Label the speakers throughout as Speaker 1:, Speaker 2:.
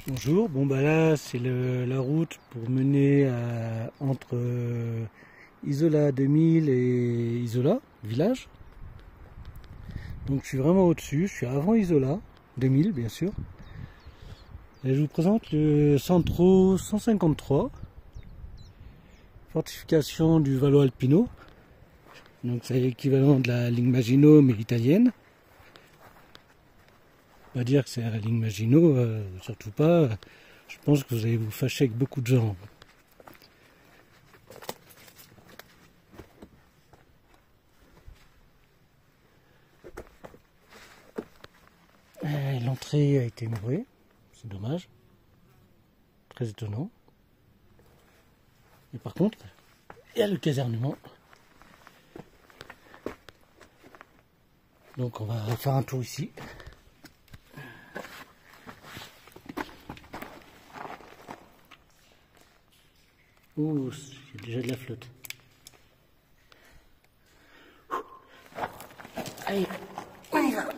Speaker 1: Bonjour, bon bah là c'est la route pour mener entre Isola 2000 et Isola, village. Donc je suis vraiment au-dessus, je suis avant Isola 2000 bien sûr. Et je vous présente le Centro 153, fortification du Vallo Alpino. Donc c'est l'équivalent de la ligne Maginot mais italienne. Pas dire que c'est la ligne Maginot, surtout pas. Je pense que vous allez vous fâcher avec beaucoup de gens. L'entrée a été murée, c'est dommage. Très étonnant. Et par contre, il y a le casernement. Donc on va faire un tour ici. Ouh, il y a déjà de la flotte. Allez, on y va.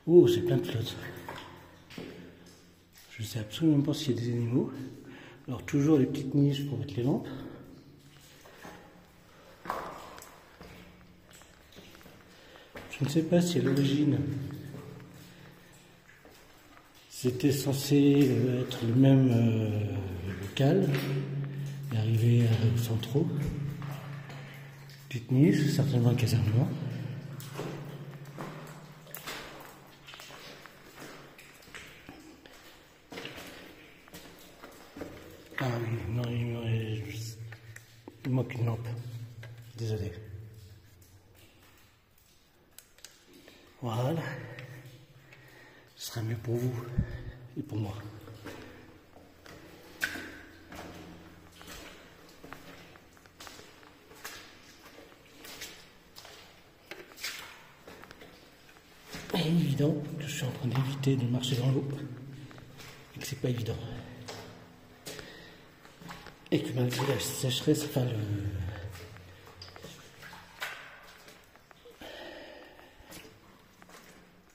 Speaker 1: Oh, c'est plein de flotte. Je ne sais absolument pas s'il y a des animaux. Alors toujours les petites niches pour mettre les lampes. Je ne sais pas si à l'origine c'était censé être le même local et arriver au centre. Petite niche, certainement un casernement. Ah oui, non, il manque une lampe. Désolé. Voilà. Ce sera mieux pour vous et pour moi. C'est évident que je suis en train d'éviter de marcher dans l'eau et que c'est pas évident. Et que malgré la sécheresse, enfin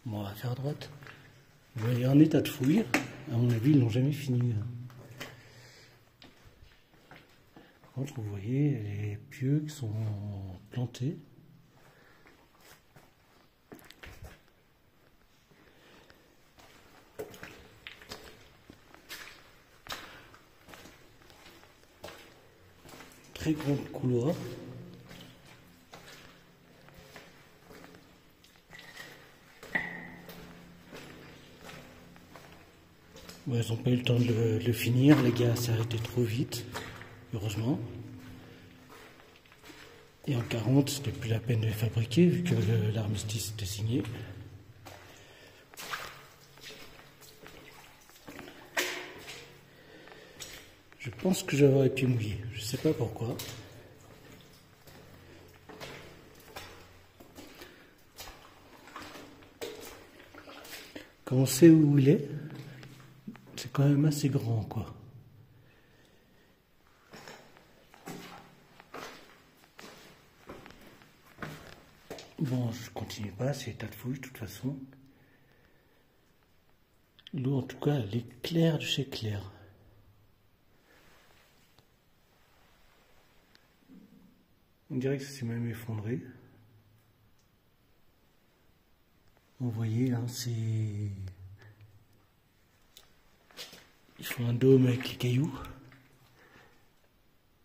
Speaker 1: Bon, on va faire à droite. Vous voyez un état de fouille. À mon avis, ils n'ont jamais fini. Par contre, vous voyez les pieux qui sont plantés. Très grand couloir. Bon, ils n'ont pas eu le temps de le finir, les gars s'est arrêté trop vite, heureusement. Et en 40, c'était plus la peine de les fabriquer vu que l'armistice était signé. Je pense que je vais avoir les pieds mouillés, je ne sais pas pourquoi. Quand on sait où il est, c'est quand même assez grand, quoi. Bon, je continue pas, c'est état de fouille de toute façon. L'eau, en tout cas, elle est claire de chez clair. On dirait que ça s'est même effondré. Vous voyez, hein, c'est... Ils font un dôme avec les cailloux.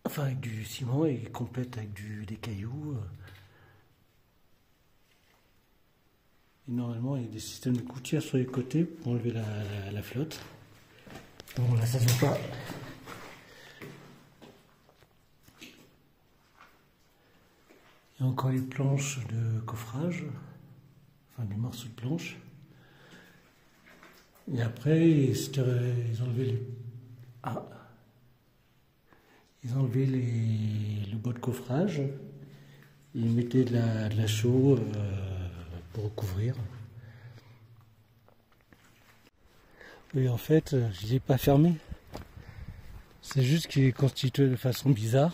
Speaker 1: Enfin, avec du ciment et ils complètent avec des cailloux. Et normalement, il y a des systèmes de gouttières sur les côtés pour enlever la flotte. Bon, là, ça se voit pas. Il y a encore les planches de coffrage. Enfin, des morceaux de planches. Et après, ils ont enlevé les... Ah! Ils ont enlevé le bois de coffrage. Ils mettaient de la chaux pour recouvrir. Oui, en fait, je ne l'ai pas fermé. C'est juste qu'il est constitué de façon bizarre.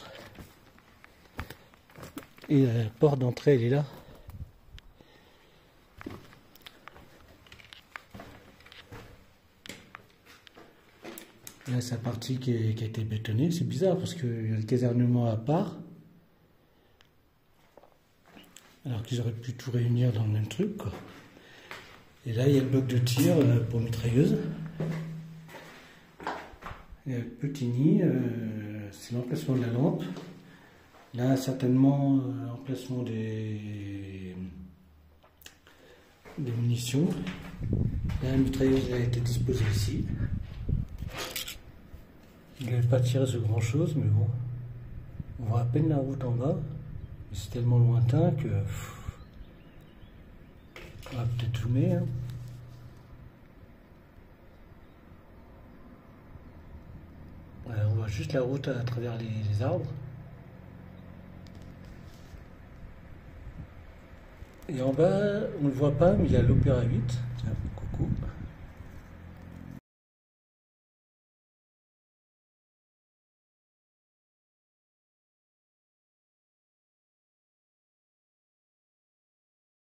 Speaker 1: Et la porte d'entrée, elle est là. Là, c'est la partie qui a été bétonnée. C'est bizarre parce qu'il y a le casernement à part. Alors qu'ils auraient pu tout réunir dans le même truc, quoi. Et là, il y a le bloc de tir pour mitrailleuse. Il y a le petit nid, c'est l'emplacement de la lampe. Là, certainement, l'emplacement des munitions. Là, la mitrailleuse a été disposée ici. Il n'avait pas tiré sur grand chose, mais bon. On voit à peine la route en bas. Mais c'est tellement lointain que... on va peut-être zoomer, hein. On voit juste la route à travers les arbres. Et en bas, on ne le voit pas, mais il y a l'Opéra 8. Tiens, coucou.